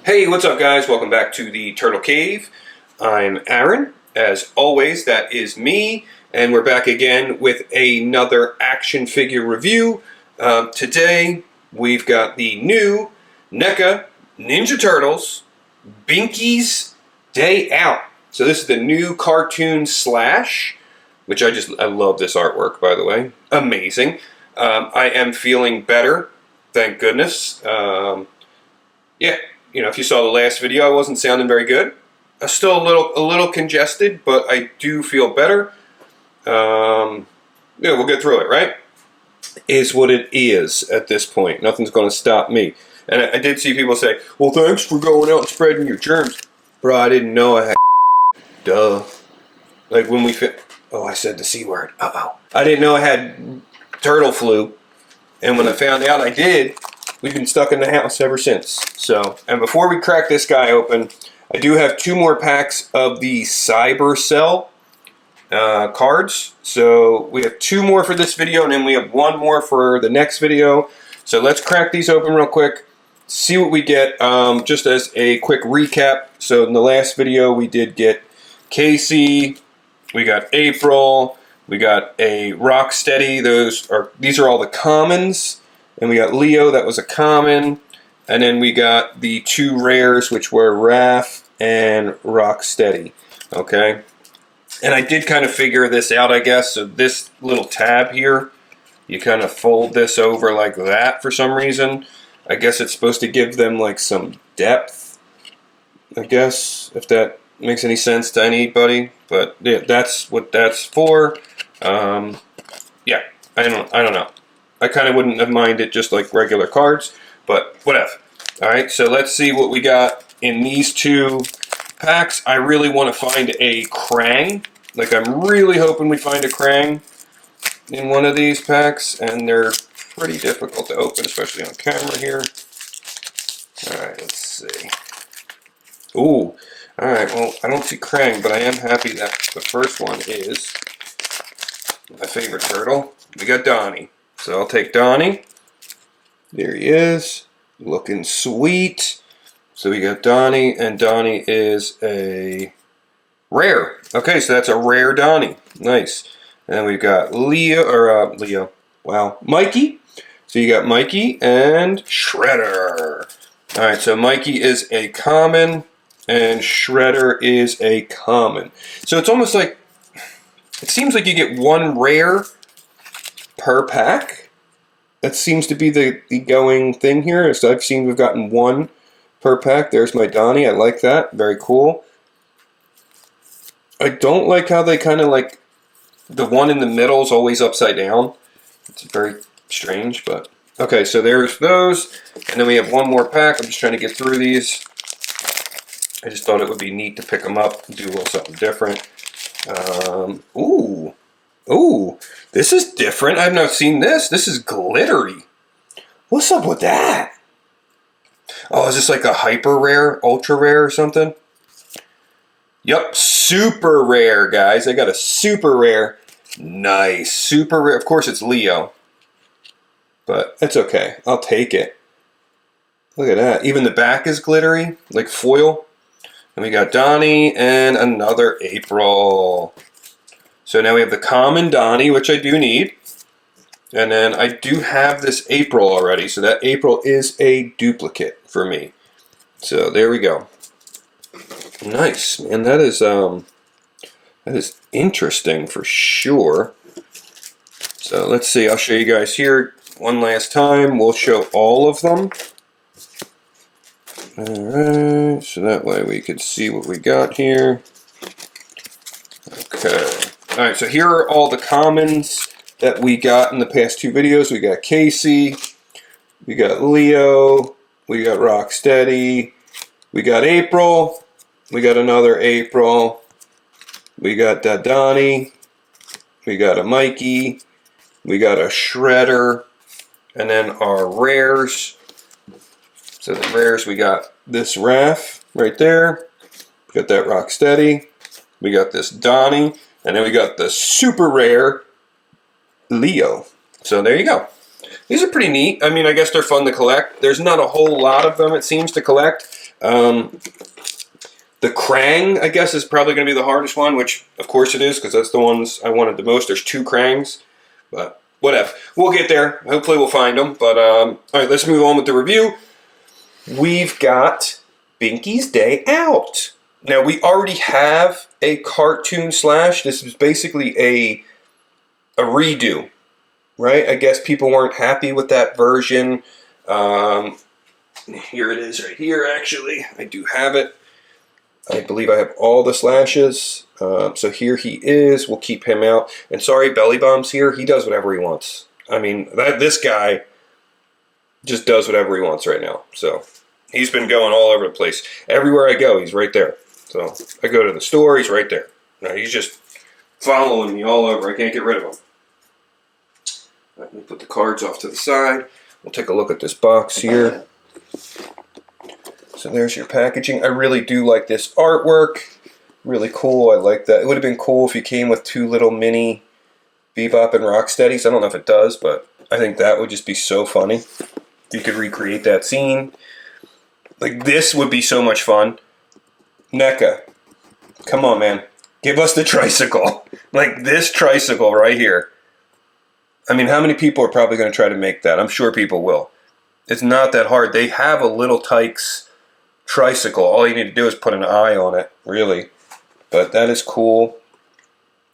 Hey, what's up guys? Welcome back to the Turtle Cave. I'm Aaron. As always, that is me. And we're back again with another action figure review. Today, we've got the new NECA Ninja Turtles Binky's Day Out. So this is the new cartoon slash, which I love this artwork, by the way. Amazing. I am feeling better, thank goodness. Yeah. You know, if you saw the last video, I wasn't sounding very good. I'm still a little congested, but I do feel better. Yeah, we'll get through it, right? Is what it is at this point. Nothing's going to stop me. And I did see people say, well, thanks for going out and spreading your germs. Bro, I didn't know I had duh. Like when we oh, I said the C word. Uh-oh. I didn't know I had turtle flu. And when I found out I did, we've been stuck in the house ever since. So, and before we crack this guy open, I do have 2 more packs of the Cybercell cards. So we have 2 more for this video, and then we have 1 more for the next video. So let's crack these open real quick, see what we get. Just as a quick recap, so in the last video we did get Casey, we got April, we got a Rocksteady. These are all the commons. And we got Leo, that was a common. And then we got the 2 rares, which were Raph and Rocksteady. Okay. And I did kind of figure this out, I guess. So this little tab here, you kind of fold this over like that for some reason. I guess it's supposed to give them like some depth, I guess, if that makes any sense to anybody. But yeah, that's what that's for. Yeah, I don't know. I kind of wouldn't have minded just like regular cards, but whatever. All right, so let's see what we got in these 2 packs. I really want to find a Krang. Like, I'm really hoping we find a Krang in one of these packs, and they're pretty difficult to open, especially on camera here. All right, let's see. Ooh, all right, well, I don't see Krang, but I am happy that the first one is my favorite turtle. We got Donnie. So I'll take Donnie. There he is, looking sweet. So we got Donnie, and Donnie is a rare. Okay, so that's a rare Donnie. Nice. And then we've got Leo. Wow, Mikey. So you got Mikey and Shredder. All right, so Mikey is a common, and Shredder is a common. So it's almost like, it seems like you get 1 rare per pack. That seems to be the going thing here. So I've seen we've gotten 1 per pack. There's my Donnie. I like that. Very cool. I don't like how they kind of like the one in the middle is always upside down. It's very strange, but okay. So there's those, and then we have 1 more pack. I'm just trying to get through these. I just thought it would be neat to pick them up and do a little something different. Ooh, this is different. I've not seen this. This is glittery. What's up with that? Oh, is this like a hyper rare, ultra rare or something? Yup, super rare, guys. I got a super rare. Nice. Super rare. Of course, it's Leo. But it's okay. I'll take it. Look at that. Even the back is glittery, like foil. And we got Donnie and another April. So now we have the common Donnie, which I do need. And then I do have this April already. So that April is a duplicate for me. So there we go. Nice, man. That is interesting for sure. So let's see. I'll show you guys here one last time. We'll show all of them. Alright, so that way we can see what we got here. Okay. Alright, so here are all the commons that we got in the past 2 videos. We got Casey, we got Leo, we got Rocksteady, we got April, we got another April, we got Donnie, we got a Mikey, we got a Shredder, and then our rares. So the rares, we got this Raph right there, we got that Rocksteady, we got this Donnie, and then we got the super rare Leo. So there you go. These are pretty neat. I mean, I guess they're fun to collect. There's not a whole lot of them, it seems, to collect. The Krang, I guess, is probably going to be the hardest one, which of course it is, because that's the ones I wanted the most. There's 2 Krangs, but whatever. We'll get there. Hopefully we'll find them. But all right, let's move on with the review. We've got Binky's Day Out. Now, we already have a Cartoon Slash. This is basically a redo, right? I guess people weren't happy with that version. Here it is right here, actually. I do have it. I believe I have all the slashes. So here he is. We'll keep him out. And sorry, Belly Bomb's here. He does whatever he wants. I mean, this guy just does whatever he wants right now. So he's been going all over the place. Everywhere I go, he's right there. So I go to the store, he's right there. Now he's just following me all over. I can't get rid of him. Let me put the cards off to the side. We'll take a look at this box here. So there's your packaging. I really do like this artwork. Really cool. I like that. It would have been cool if you came with 2 little mini Bebop and Rocksteadies. I don't know if it does, but I think that would just be so funny. If you could recreate that scene. Like, this would be so much fun. NECA. Come on, man. Give us the tricycle. Like, this tricycle right here. I mean, how many people are probably going to try to make that? I'm sure people will. It's not that hard. They have a Little Tikes tricycle. All you need to do is put an eye on it, really. But that is cool.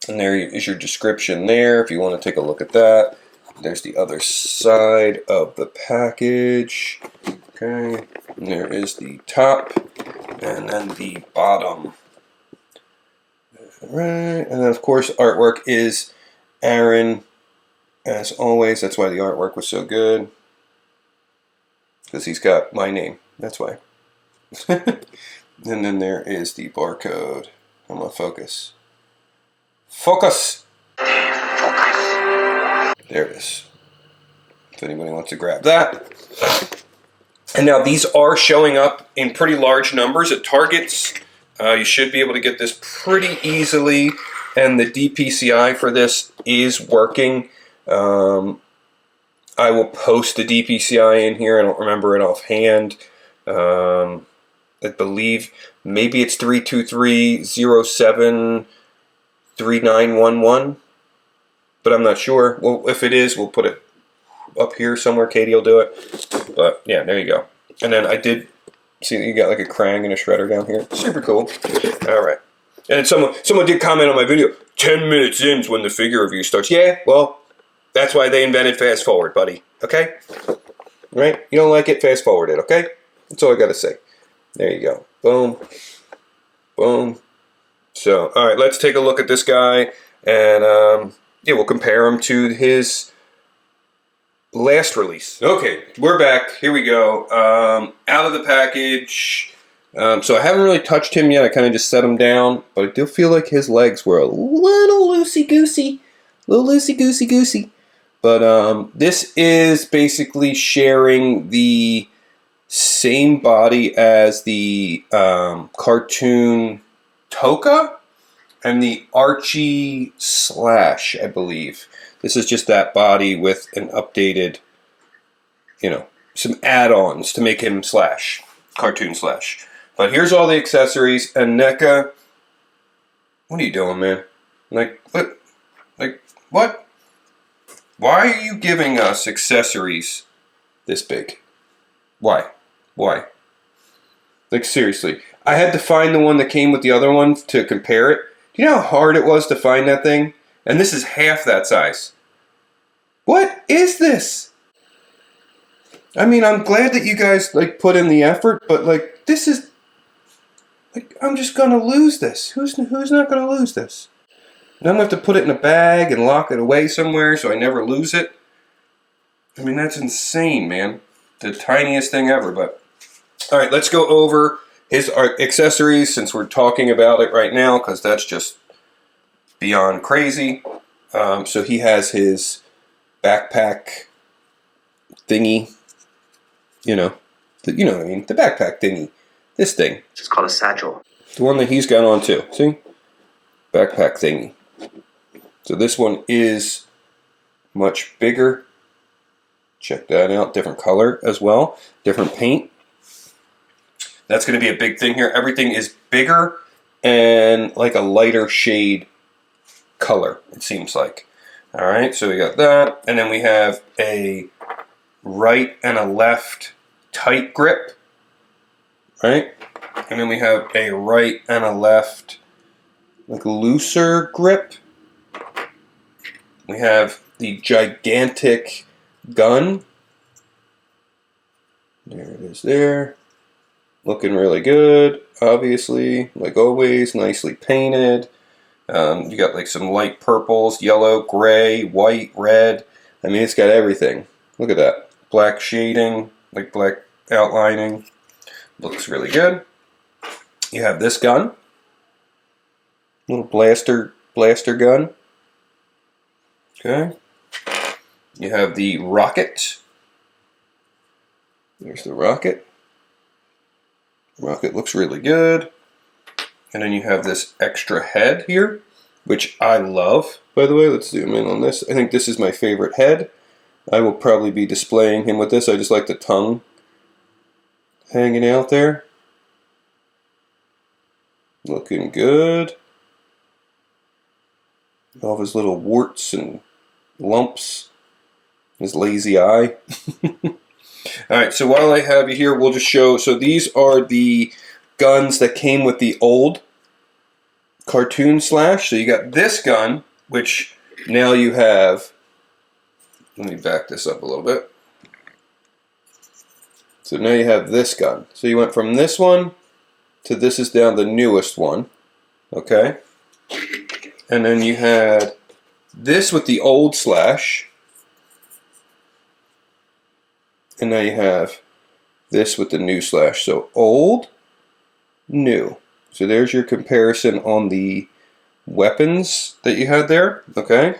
And there is your description there if you want to take a look at that. There's the other side of the package. Okay. And there is the top and then the bottom. Alright. And then, of course, artwork is Aaron, as always. That's why the artwork was so good. Because he's got my name. That's why. And then there is the barcode. I'm going to focus. Focus! Focus! There it is. If anybody wants to grab that. And now these are showing up in pretty large numbers at Targets. You should be able to get this pretty easily. And the DPCI for this is working. I will post the DPCI in here. I don't remember it offhand. I believe maybe it's 323073911, but I'm not sure. Well, if it is, we'll put it up here somewhere. Katie will do it. But yeah, there you go. And then I did see that you got like a Krang and a Shredder down here. Super cool. All right. And someone did comment on my video. 10 minutes in's when the figure review starts. Yeah, well, that's why they invented fast forward, buddy. Okay? Right? You don't like it? Fast forward it, okay? That's all I got to say. There you go. Boom. Boom. So, all right, let's take a look at this guy. And, yeah, we'll compare him to his last release. Okay, we're back. Here we go. Out of the package. So I haven't really touched him yet. I kind of just set him down. But I do feel like his legs were a little loosey-goosey. But this is basically sharing the same body as the cartoon Toka and the Archie Slash, I believe. This is just that body with an updated, you know, some add-ons to make him Slash, cartoon Slash. But here's all the accessories, and NECA, what are you doing, man? Like, what? Like, what? Why are you giving us accessories this big? Why? Why? Like, seriously. I had to find the one that came with the other one to compare it. Do you know how hard it was to find that thing? And this is half that size. What is this? I mean, I'm glad that you guys, like, put in the effort, but, like, this is... Like, I'm just gonna lose this. Who's not gonna lose this? And I'm gonna have to put it in a bag and lock it away somewhere so I never lose it. I mean, that's insane, man. The tiniest thing ever, but... Alright, let's go over his accessories since we're talking about it right now, because that's just beyond crazy. So he has his backpack thingy. You know what I mean? The backpack thingy. This thing. It's called a satchel. The one that he's got on too. See? Backpack thingy. So this one is much bigger. Check that out. Different color as well. Different paint. That's going to be a big thing here. Everything is bigger and like a lighter shade color, it seems like. All right, so we got that. And then we have a right and a left tight grip, right? And then we have a right and a left like looser grip. We have the gigantic gun. There it is there. Looking really good, obviously, like always, nicely painted. You got like some light purples, yellow, gray, white, red. I mean, it's got everything. Look at that. Black shading, like black outlining. Looks really good. You have this gun. Little blaster gun. Okay. You have the rocket. There's the rocket. Rocket looks really good. And then you have this extra head here, which I love, by the way. Let's zoom in on this. I think this is my favorite head. I will probably be displaying him with this. I just like the tongue hanging out there. Looking good. All of his little warts and lumps. His lazy eye. Alright, so while I have you here, we'll just show. So these are the guns that came with the old cartoon Slash. So you got this gun, which now you have. Let me back this up a little bit. So now you have this gun. So you went from this one to this is down the newest one. Okay? And then you had this with the old Slash. And now you have this with the new Slash. So old, new. So there's your comparison on the weapons that you had there. Okay.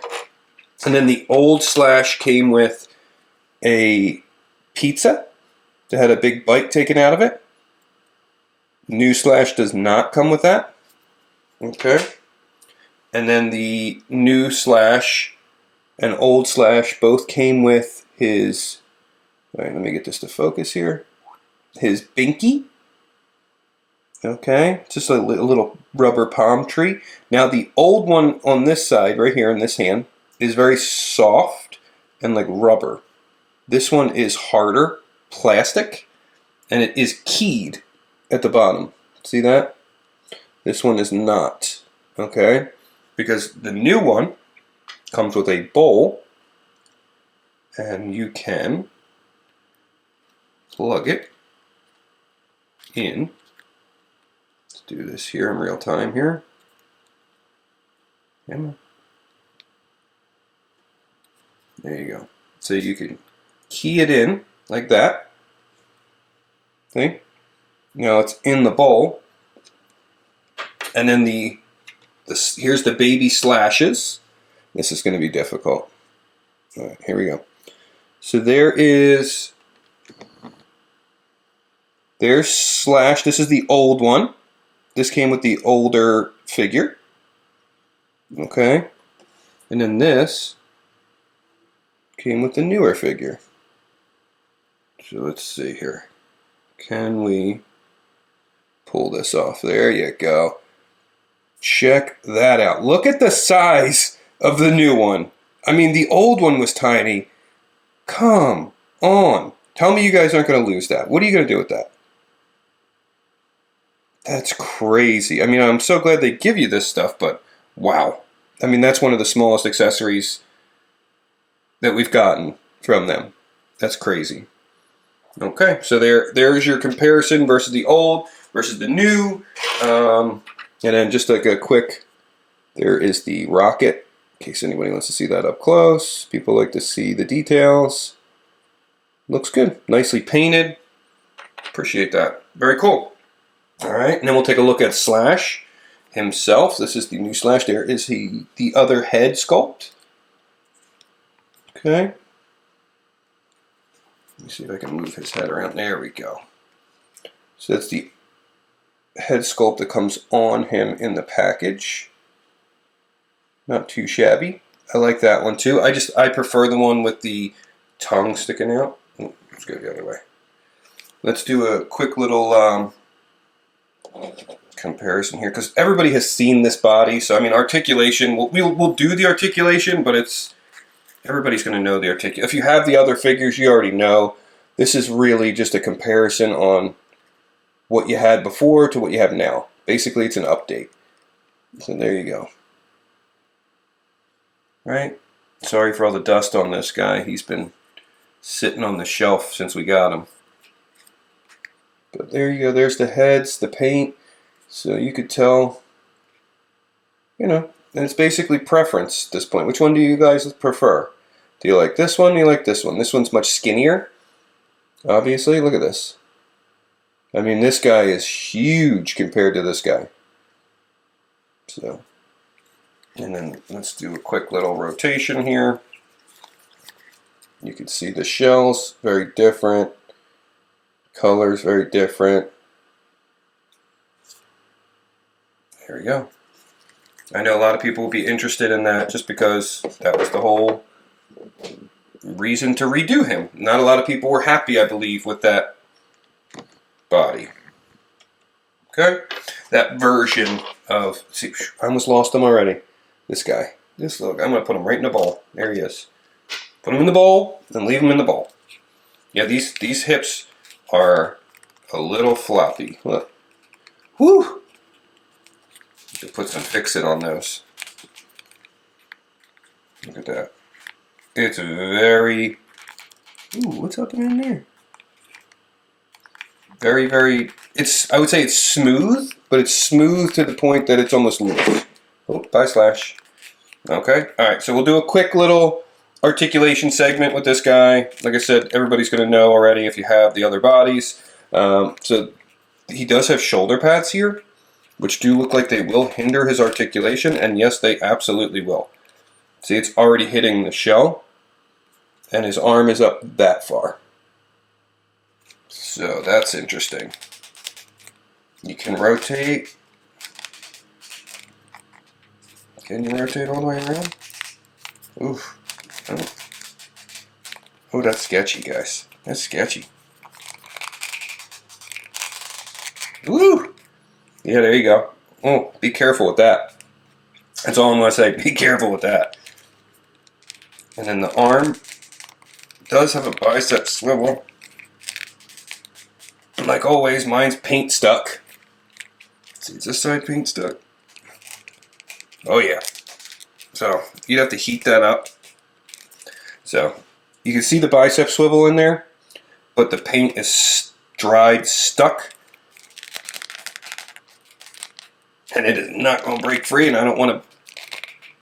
And then the old Slash came with a pizza that had a big bite taken out of it. New Slash does not come with that. Okay. And then the new Slash and old Slash both came with his. All right, let me get this to focus here. His binky. Okay, just a little rubber palm tree. Now the old one on this side, right here in this hand, is very soft and like rubber. This one is harder, plastic, and it is keyed at the bottom. See that? This one is not. Okay, because the new one comes with a bowl, and you can plug it in. Let's do this here in real time here. There you go. So you can key it in like that. See? Now it's in the bowl. And then here's the baby Slashes. This is going to be difficult. All right, here we go. So there's Slash. This is the old one. This came with the older figure. Okay. And then this came with the newer figure. So let's see here. Can we pull this off? There you go. Check that out. Look at the size of the new one. I mean, the old one was tiny. Come on. Tell me you guys aren't going to lose that. What are you going to do with that? That's crazy. I mean, I'm so glad they give you this stuff, but wow. I mean, that's one of the smallest accessories that we've gotten from them. That's crazy. Okay, so there's your comparison versus the old versus the new. And then just like a quick, there is the rocket, in case anybody wants to see that up close. People like to see the details. Looks good. Nicely painted. Appreciate that. Very cool. All right, and then we'll take a look at Slash himself. This is the new Slash. There is the other head sculpt. Okay. Let me see if I can move his head around. There we go. So that's the head sculpt that comes on him in the package. Not too shabby. I like that one too. I prefer the one with the tongue sticking out. Let's go the other way. Let's do a quick little comparison here, because everybody has seen this body. So I mean, articulation. We'll do the articulation, but everybody's going to know the articulation. If you have the other figures, you already know. This is really just a comparison on what you had before to what you have now. Basically, it's an update. So there you go. Right? Sorry for all the dust on this guy. He's been sitting on the shelf since we got him. But there you go. There's the heads, the paint. So you could tell, and it's basically preference at this point. Which one do you guys prefer? Do you like this one? Do you like this one? This one's much skinnier. Obviously, look at this. I mean, this guy is huge compared to this guy. So, and then let's do a quick little rotation here. You can see the shells, very different. Colors, very different. There we go. I know a lot of people will be interested in that just because that was the whole reason to redo him. Not a lot of people were happy, I believe, with that body. Okay? That version of... See, I almost lost him already. This guy. This little guy. I'm going to put him right in the bowl. There he is. Put him in the bowl and leave him in the bowl. Yeah, these hips are a little floppy. Look. Woo! To put some fix-it on those. Look at that. It's very... Ooh, what's happening in there? Very, very... I would say it's smooth, but it's smooth to the point that it's almost loose. Oh, bye, Slash. Okay, alright, so we'll do a quick little articulation segment with this guy. Like I said, everybody's going to know already if you have the other bodies. So he does have shoulder pads here, which do look like they will hinder his articulation, and yes, they absolutely will. See, it's already hitting the shell, and his arm is up that far. So that's interesting. You can rotate. Can you rotate all the way around? Oof. Oh, that's sketchy, guys. That's sketchy. Woo! Yeah, there you go. Oh, be careful with that. That's all I'm going to say. Be careful with that. And then the arm does have a bicep swivel. And like always, mine's paint stuck. See, is this side paint stuck? Oh yeah. So you'd have to heat that up. So you can see the bicep swivel in there, but the paint is dried, stuck. And it is not going to break free, and I don't want to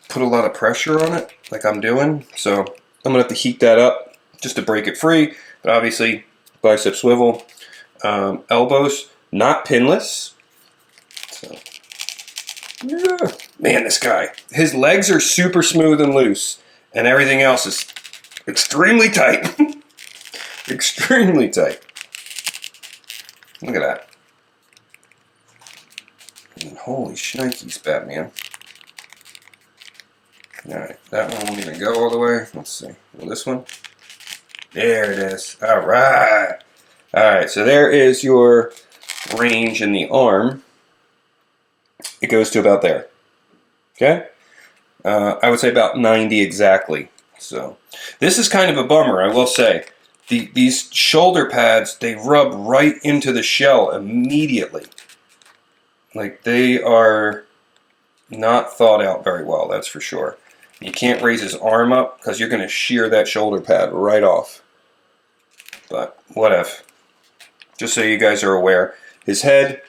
put a lot of pressure on it like I'm doing. So I'm going to have to heat that up just to break it free. But obviously, bicep swivel. Elbows, not pinless. So, yeah. Man, this guy. His legs are super smooth and loose, and everything else is extremely tight. Extremely tight. Look at that. Holy shnikes, Batman. Alright, that one won't even go all the way. Let's see. Well, this one? There it is. Alright. Alright, so there is your range in the arm. It goes to about there. Okay? I would say about 90 exactly. So, this is kind of a bummer, I will say. These shoulder pads, they rub right into the shell immediately. Like, they are not thought out very well, that's for sure. You can't raise his arm up because you're going to shear that shoulder pad right off. But, what if? Just so you guys are aware. His head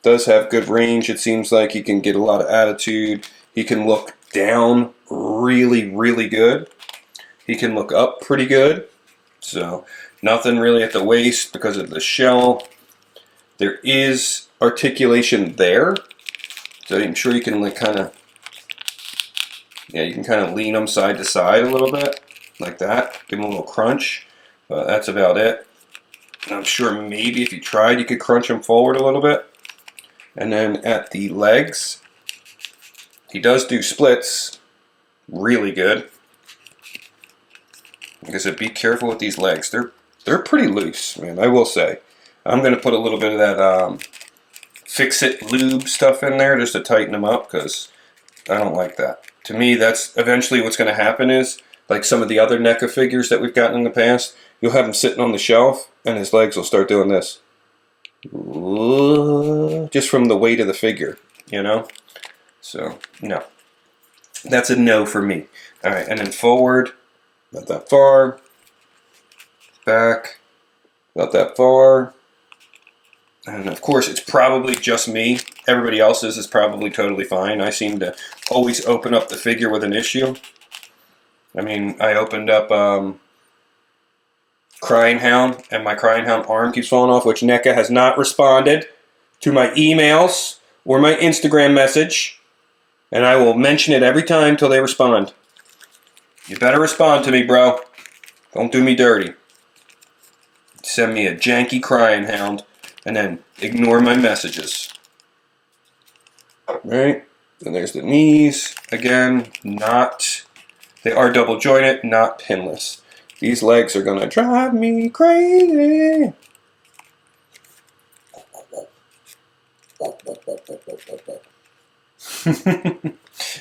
does have good range. It seems like he can get a lot of attitude. He can look down really, really good. He can look up pretty good. So, nothing really at the waist because of the shell. There is articulation there. So I'm sure you can like kind of, yeah, you can kind of lean them side to side a little bit, like that. Give them a little crunch, but that's about it. And I'm sure maybe if you tried, you could crunch them forward a little bit. And then at the legs, he does do splits really good. Like I said, be careful with these legs. They're pretty loose, man, I will say. I'm going to put a little bit of that fix-it lube stuff in there just to tighten them up, because I don't like that. To me, that's eventually what's going to happen is, like some of the other NECA figures that we've gotten in the past, you'll have him sitting on the shelf and his legs will start doing this. Just from the weight of the figure, you know? So, no. That's a no for me. Alright, and then forward, not that far. Back, not that far. And of course, it's probably just me. Everybody else's is probably totally fine. I seem to always open up the figure with an issue. I mean, I opened up Crying Hound, and my Crying Hound arm keeps falling off, which NECA has not responded to my emails or my Instagram message. And I will mention it every time till they respond. You better respond to me, bro. Don't do me dirty. Send me a janky Crying Hound and then ignore my messages. Right? And there's the knees. Again, they are double jointed, not pinless. These legs are gonna drive me crazy.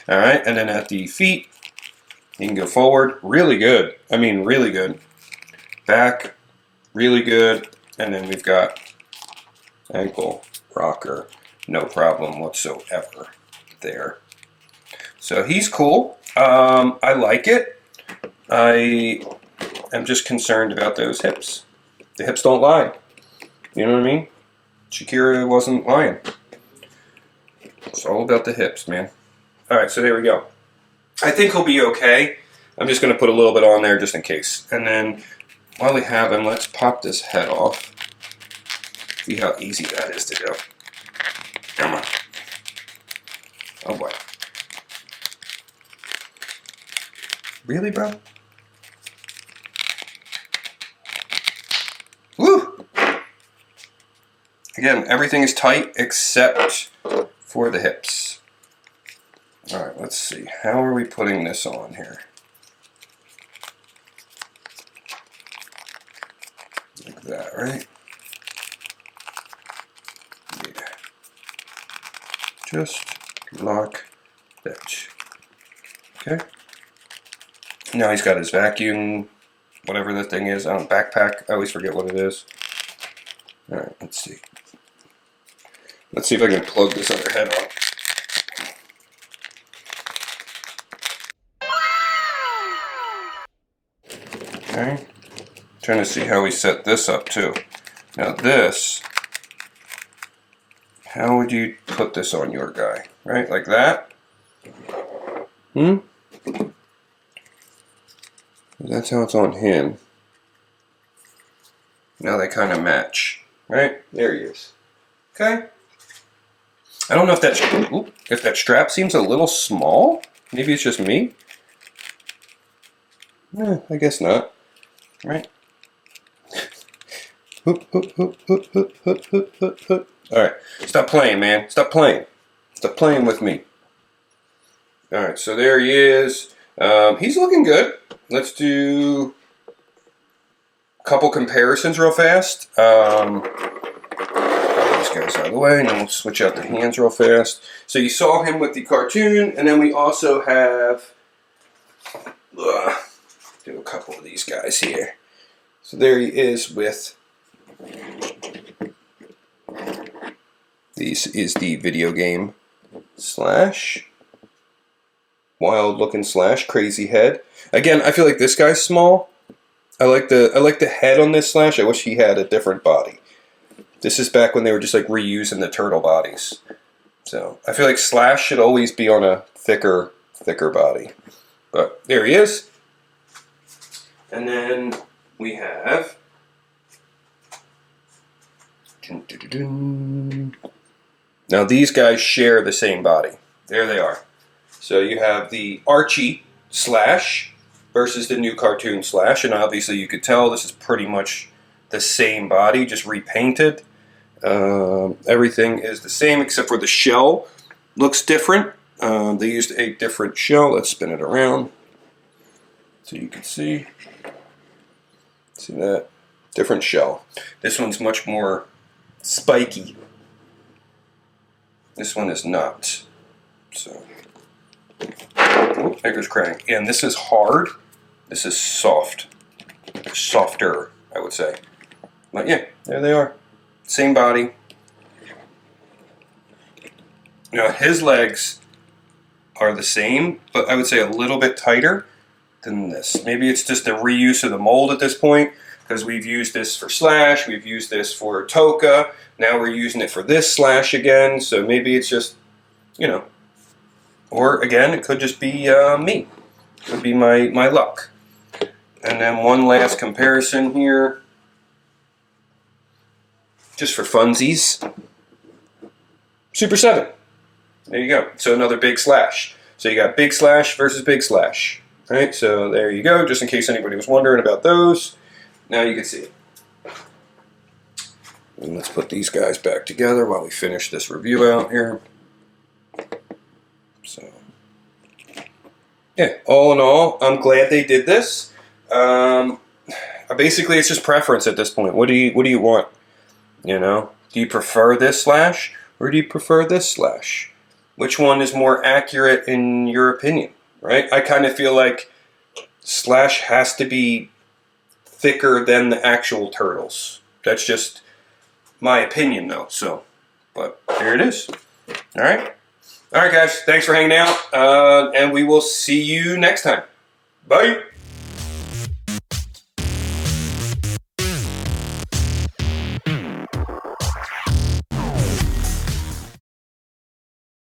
Alright, and then at the feet, you can go forward. Really good. I mean, really good. Back, really good. And then we've got ankle rocker. No problem whatsoever there. So he's cool. I like it. I am just concerned about those hips. The hips don't lie. You know what I mean? Shakira wasn't lying. It's all about the hips, man. Alright, so there we go. I think he'll be okay. I'm just going to put a little bit on there just in case. And then, while we have him, let's pop this head off. See how easy that is to do. Come on. Oh boy. Really, bro? Woo! Again, everything is tight except for the hips. Alright, let's see. How are we putting this on here? Like that, right? Yeah. Just like that. Okay. Now he's got his vacuum, whatever that thing is, backpack. I always forget what it is. Alright, let's see. Let's see if I can plug this other head on. Okay. Trying to see how we set this up too. Now this, how would you put this on your guy? Right, like that? That's how it's on him. Now they kind of match. Right? There he is. Okay. I don't know if that strap seems a little small. Maybe it's just me. I guess not. Right? Alright. Stop playing, man. Stop playing. Stop playing with me. Alright, so there he is. He's looking good. Let's do a couple comparisons real fast. These guys out of the way, and then we'll switch out the hands real fast. So you saw him with the cartoon, and then we also have do a couple of these guys here. So there he is with, this is the video game slash wild looking slash crazy head. Again, I feel like this guy's small. I like the head on this slash. I wish he had a different body. This is back when they were just like reusing the turtle bodies. So I feel like Slash should always be on a thicker body. But there he is. And then we have now these guys share the same body. There they are. So you have the Archie Slash versus the new cartoon Slash, and obviously you could tell this is pretty much the same body, just repainted. Everything is the same except for the shell looks different. They used a different shell. Let's spin it around so you can see. See that? Different shell. This one's much more spiky. This one is not. So, oh, there goes Krang. And this is hard. This is soft. Softer, I would say. But yeah, there they are. Same body. Now his legs are the same, but I would say a little bit tighter than this. Maybe it's just a reuse of the mold at this point, because we've used this for Slash, we've used this for Tokka, now we're using it for this Slash again, so maybe it's just, you know, or again, it could just be me. It could be my luck. And then one last comparison here, just for funsies. Super 7. There you go. So another big Slash. So you got big Slash versus big Slash. All right, so there you go, just in case anybody was wondering about those. Now you can see it. And let's put these guys back together while we finish this review out here. So, yeah, all in all, I'm glad they did this. Basically, it's just preference at this point. What do you want? You know, do you prefer this Slash or do you prefer this Slash? Which one is more accurate in your opinion? Right? I kind of feel like Slash has to be thicker than the actual turtles. That's just my opinion, though. So, but here it is. All right, guys. Thanks for hanging out, and we will see you next time. Bye.